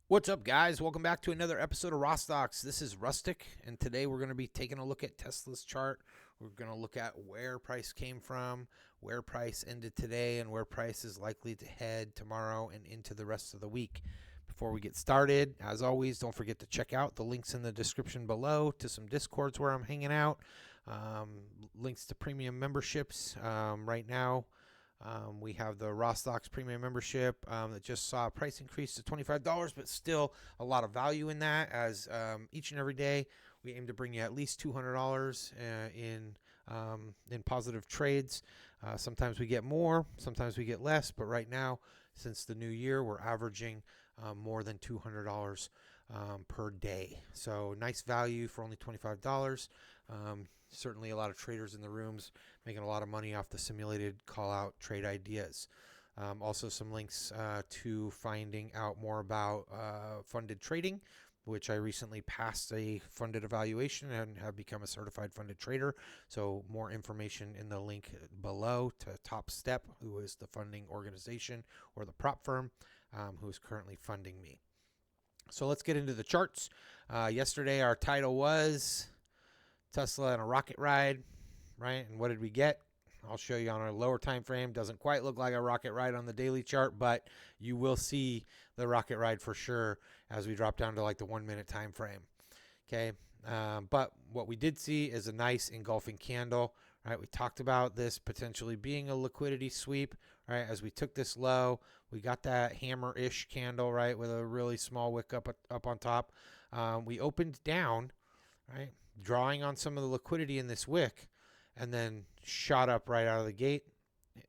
What's up, guys? Welcome back to another episode of Rawstocks. This is Rustic, and today we're going to be taking a look at Tesla's chart. We're going to look at where price came from, where price ended today, and where price is likely to head tomorrow and into the rest of the week. Before we get started, as always, don't forget to check out the links in the description below to some Discords where I'm hanging out, links to premium memberships. Right now, we have the Rawstocks premium membership that just saw a price increase to $25, but still a lot of value in that, as each and every day we aim to bring you at least $200 in positive trades. Sometimes we get more, sometimes we get less, but right now, since the new year, we're averaging more than $200 per day. So nice value for only $25. Certainly a lot of traders in the rooms making a lot of money off the simulated call out trade ideas. Also some links to finding out more about funded trading, which I recently passed a funded evaluation and have become a certified funded trader. So more information in the link below to Top Step, who is the funding organization or the prop firm who is currently funding me. So let's get into the charts. Yesterday our title was Tesla and a rocket ride, right? And what did we get? I'll show you on a lower time frame. Doesn't quite look like a rocket ride on the daily chart, but you will see the rocket ride for sure as we drop down to like the 1 minute time frame. Okay. But what we did see is a nice engulfing candle, right? We talked about this potentially being a liquidity sweep, right? As we took this low, we got that hammer-ish candle, right? With a really small wick up on top. We opened down, right? Drawing on some of the liquidity in this wick, and then shot up right out of the gate,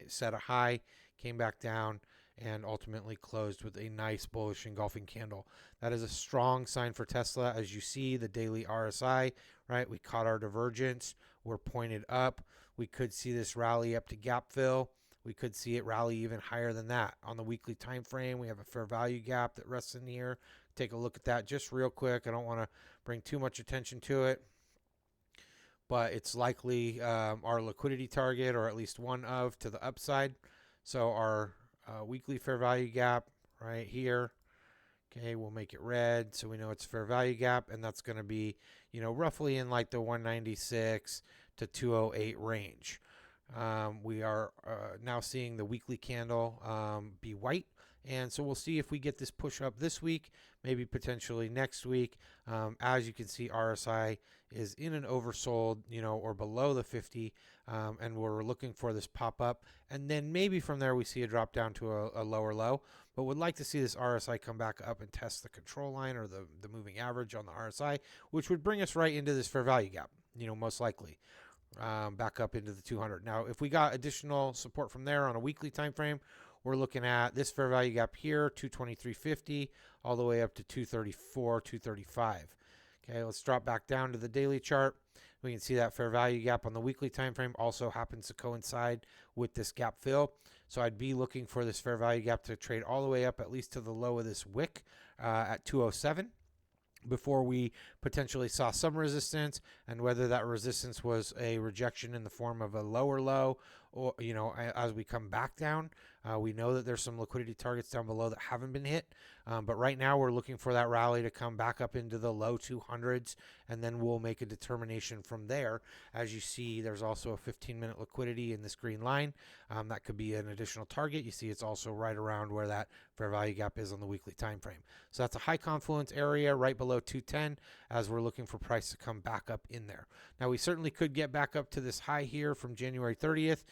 set a high, came back down, and ultimately closed with a nice bullish engulfing candle. That is a strong sign for Tesla. As you see, the daily RSI, right? We caught our divergence. We're pointed up. We could see this rally up to gap fill. We could see it rally even higher than that. On the weekly time frame, we have a fair value gap that rests in here. Take a look at that just real quick. I don't want to bring too much attention to it, but it's likely our liquidity target, or at least one of, to the upside. So our weekly fair value gap right here, okay, we'll make it red so we know it's fair value gap, and that's going to be, roughly in like the 196 to 208 range. We are now seeing the weekly candle be white. And so we'll see if we get this push up this week, maybe potentially next week. As you can see, RSI is in an oversold, or below the 50, and we're looking for this pop up. And then maybe from there we see a drop down to a lower low. But would like to see this RSI come back up and test the control line or the moving average on the RSI, which would bring us right into this fair value gap, most likely. Back up into the 200. Now, if we got additional support from there on a weekly time frame, we're looking at this fair value gap here, 223.50, all the way up to 234, 235. Okay, let's drop back down to the daily chart. We can see that fair value gap on the weekly time frame also happens to coincide with this gap fill. So I'd be looking for this fair value gap to trade all the way up at least to the low of this wick at 207. Before we potentially saw some resistance, and whether that resistance was a rejection in the form of a lower low, or as we come back down, we know that there's some liquidity targets down below that haven't been hit, but right now we're looking for that rally to come back up into the low 200s, and then we'll make a determination from there. As you see, there's also a 15-minute liquidity in this green line. That could be an additional target. You see it's also right around where that fair value gap is on the weekly time frame. So that's a high confluence area right below 210, as we're looking for price to come back up in there. Now, we certainly could get back up to this high here from January 30th,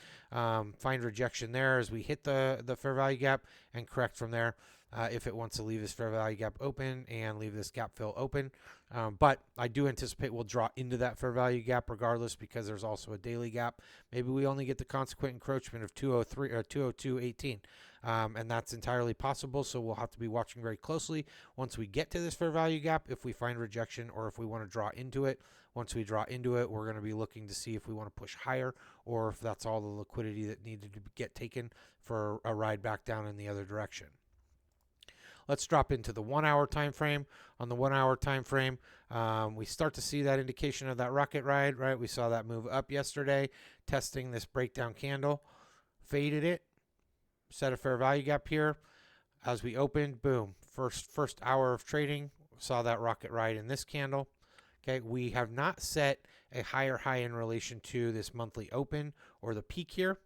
find rejection there as we hit the fair value gap, and correct from there if it wants to leave this fair value gap open and leave this gap fill open. But I do anticipate we'll draw into that fair value gap regardless, because there's also a daily gap. Maybe we only get the consequent encroachment of 203 or 202.18, and that's entirely possible. So we'll have to be watching very closely once we get to this fair value gap, if we find rejection or if we want to draw into it. Once we draw into it, we're going to be looking to see if we want to push higher, or if that's all the liquidity that needed to get taken for a ride back down in the other direction. Let's drop into the 1 hour time frame. On the 1 hour time frame, we start to see that indication of that rocket ride, right? We saw that move up yesterday, testing this breakdown candle, faded it, set a fair value gap here. As we opened, boom, First hour of trading, saw that rocket ride in this candle. Okay, we have not set a higher high in relation to this monthly open or the peak here,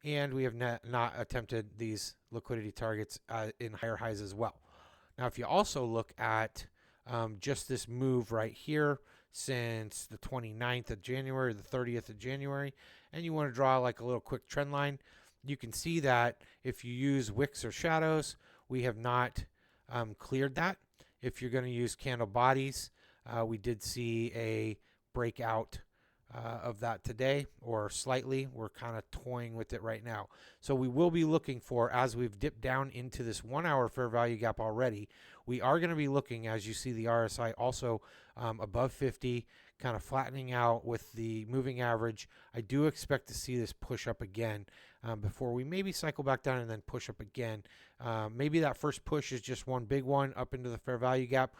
and we have not attempted these liquidity targets in higher highs as well. Now, if you also look at just this move right here since the 29th of January, the 30th of January, and you want to draw like a little quick trend line, you can see that if you use wicks or shadows, we have not cleared that. If you're going to use candle bodies, we did see a breakout of that today, or slightly. We're kind of toying with it right now. So we will be looking for, as we've dipped down into this 1 hour fair value gap already, we are going to be looking, as you see the RSI also above 50, kind of flattening out with the moving average. I do expect to see this push up again before we maybe cycle back down and then push up again. Maybe that first push is just one big one up into the fair value gap.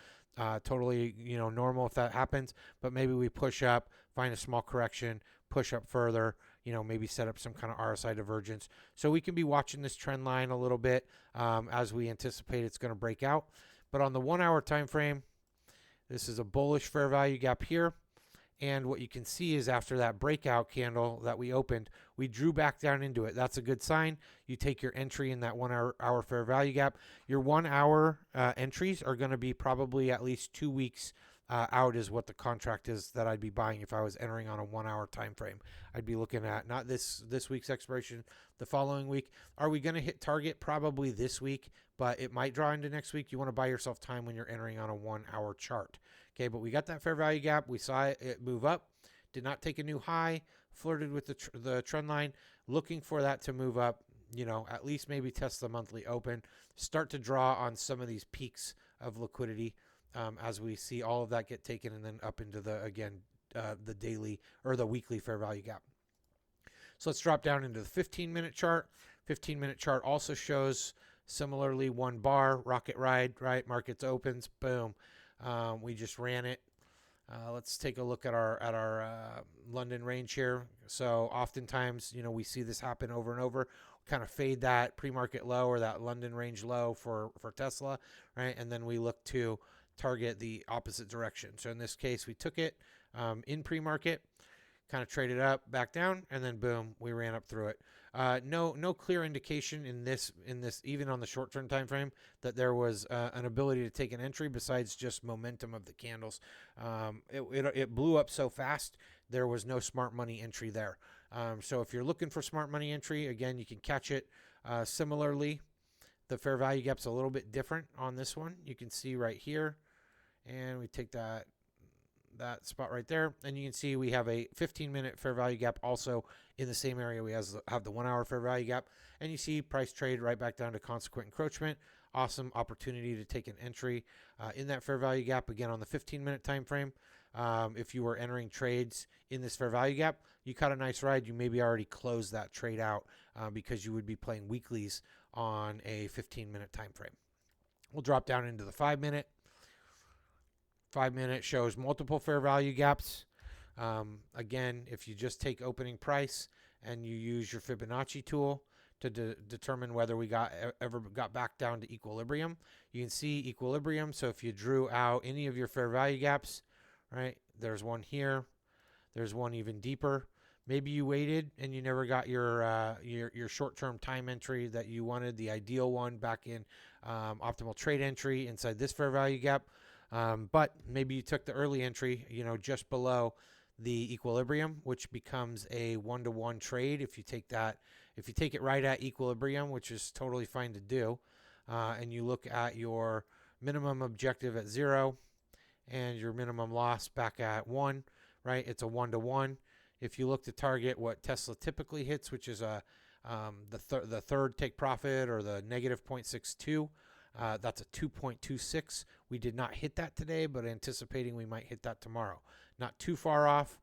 Totally, normal if that happens, but maybe we push up, find a small correction, push up further, maybe set up some kind of RSI divergence. So we can be watching this trend line a little bit as we anticipate it's going to break out. But on the 1 hour time frame, this is a bullish fair value gap here. And what you can see is after that breakout candle that we opened, we drew back down into it. That's a good sign. You take your entry in that 1 hour fair value gap. Your 1 hour entries are going to be probably at least 2 weeks out is what the contract is that I'd be buying if I was entering on a 1 hour time frame. I'd be looking at not this week's expiration, the following week. Are we going to hit target? Probably this week, but it might draw into next week. You want to buy yourself time when you're entering on a 1 hour chart. Okay, but we got that fair value gap. We saw it move up, did not take a new high, flirted with the trend line, looking for that to move up, at least maybe test the monthly open, start to draw on some of these peaks of liquidity as we see all of that get taken and then up into the daily or the weekly fair value gap. So let's drop down into the 15-minute chart. 15-minute chart also shows similarly 1 bar, rocket ride, right? Markets opens, boom. We just ran it. Let's take a look at our London range here. So oftentimes, we see this happen over and over. Kind of fade that pre-market low or that London range low for Tesla, right? And then we look to target the opposite direction. So in this case, we took it in pre-market, kind of traded up, back down, and then boom, we ran up through it. No clear indication in this even on the short-term time frame that there was an ability to take an entry besides just momentum of the candles. It blew up so fast, there was no smart money entry there. So if you're looking for smart money entry, again, you can catch it. Similarly, the fair value gap's a little bit different on this one. You can see right here, and we take that spot right there, and you can see we have a 15-minute fair value gap also in the same area we have the 1 hour fair value gap, and you see price trade right back down to consequent encroachment. Awesome opportunity to take an entry in that fair value gap again on the 15-minute time frame. If you were entering trades in this fair value gap, you caught a nice ride. You maybe already closed that trade out because you would be playing weeklies on a 15-minute time frame. We'll drop down into the 5-minute. 5-minute shows multiple fair value gaps. Again, if you just take opening price and you use your Fibonacci tool to determine whether we ever got back down to equilibrium, you can see equilibrium. So if you drew out any of your fair value gaps, right, there's one here, there's one even deeper. Maybe you waited and you never got your short-term time entry that you wanted, the ideal one back in optimal trade entry inside this fair value gap. But maybe you took the early entry, just below the equilibrium, which becomes a 1-to-1 trade. If you take it right at equilibrium, which is totally fine to do, and you look at your minimum objective at 0 and your minimum loss back at 1, right? It's a 1-to-1. If you look to target what Tesla typically hits, which is the third take profit or the negative 0.62, that's a 2.26. We did not hit that today, but anticipating we might hit that tomorrow. Not too far off.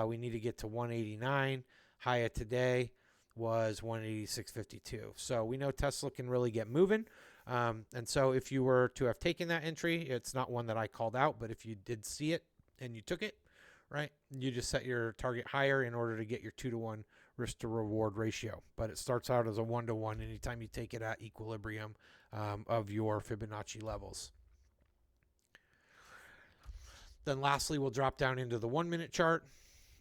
We need to get to 189. High of today was 186.52. So we know Tesla can really get moving. And so if you were to have taken that entry, it's not one that I called out, but if you did see it and you took it, right, you just set your target higher in order to get your 2-to-1 risk to reward ratio. But it starts out as a 1-to-1 anytime you take it at equilibrium of your Fibonacci levels. Then lastly, we'll drop down into the 1 minute chart,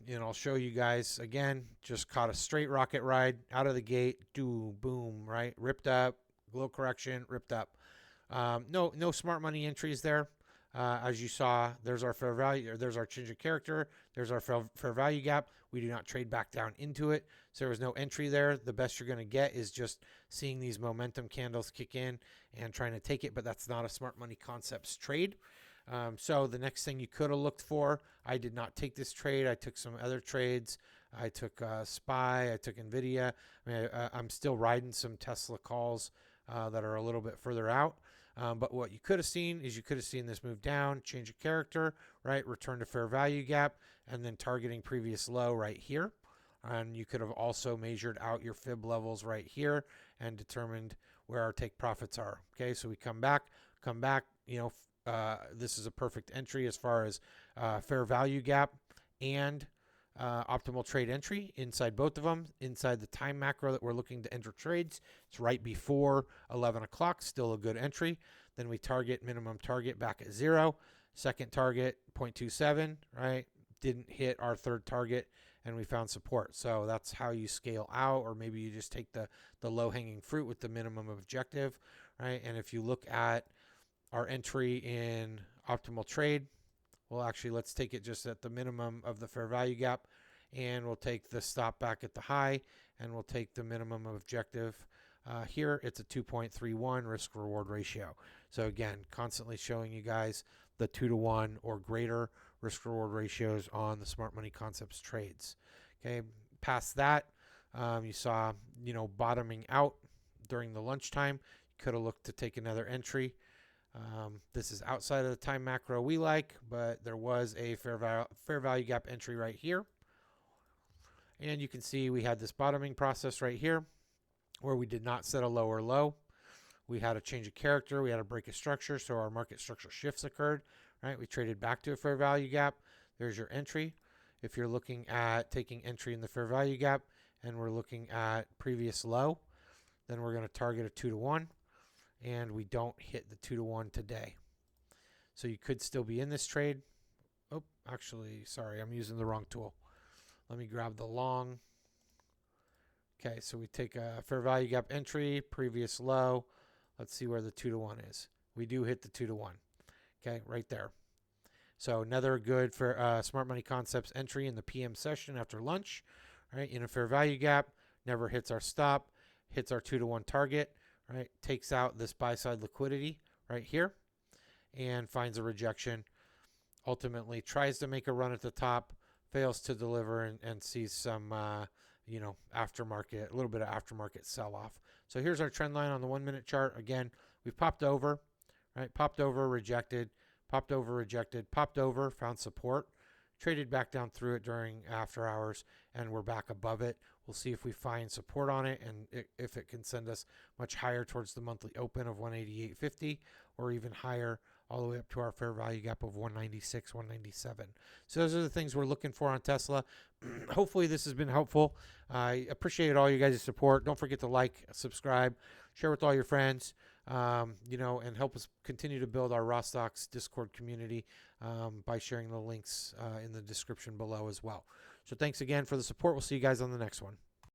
and I'll show you guys again. Just caught a straight rocket ride out of the gate. Boom, right? Ripped up, little correction, ripped up. No smart money entries there. As you saw, there's our fair value, or there's our change of character, there's our fair value gap. We do not trade back down into it, so there was no entry there. The best you're going to get is just seeing these momentum candles kick in and trying to take it, but that's not a smart money concepts trade. So the next thing you could have looked for, I did not take this trade. I took some other trades. I took SPY. I took NVIDIA. I'm still riding some Tesla calls that are a little bit further out. But what you could have seen is you could have seen this move down, change of character, right? Return to fair value gap, and then targeting previous low right here. And you could have also measured out your fib levels right here and determined where our take profits are. Okay, so we come back, this is a perfect entry as far as fair value gap and optimal trade entry inside both of them. Inside the time macro that we're looking to enter trades, it's right before 11 o'clock, still a good entry. Then we target minimum target back at 0. Second target 0.27, right? Didn't hit our third target and we found support. So that's how you scale out, or maybe you just take the low hanging fruit with the minimum objective, right? And if you look at our entry in optimal trade, well, actually, let's take it just at the minimum of the fair value gap, and we'll take the stop back at the high, and we'll take the minimum objective. Here, it's a 2.31 risk reward ratio. So again, constantly showing you guys the 2-to-1 or greater risk reward ratios on the Smart Money Concepts trades. Okay, past that, you saw, bottoming out during the lunchtime. You could have looked to take another entry. This is outside of the time macro we like, but there was a fair value gap entry right here. And you can see we had this bottoming process right here where we did not set a lower low. We had a change of character. We had a break of structure. So our market structure shifts occurred, right? We traded back to a fair value gap. There's your entry. If you're looking at taking entry in the fair value gap and we're looking at previous low, then we're going to target a 2-to-1. And we don't hit the 2-to-1 today. So you could still be in this trade. Oh, actually, sorry, I'm using the wrong tool. Let me grab the long. Okay, so we take a fair value gap entry, previous low. Let's see where the 2-to-1 is. We do hit the 2-to-1. Okay, right there. So another good for Smart Money Concepts entry in the PM session after lunch. Right, in a fair value gap, never hits our stop, hits our 2-to-1 target. Right, takes out this buy side liquidity right here and finds a rejection. Ultimately tries to make a run at the top, fails to deliver, and sees some aftermarket, a little bit of aftermarket sell off. So here's our trend line on the 1 minute chart. Again, we've popped over, right? Popped over, rejected, popped over, rejected, popped over, found support, traded back down through it during after hours, and we're back above it. We'll see if we find support on it and if it can send us much higher towards the monthly open of 188.50 or even higher all the way up to our fair value gap of 196, 197. So those are the things we're looking for on Tesla. Hopefully this has been helpful. I appreciate all you guys' support. Don't forget to like, subscribe, share with all your friends, and help us continue to build our Rawstocks Discord community by sharing the links in the description below as well. So thanks again for the support. We'll see you guys on the next one.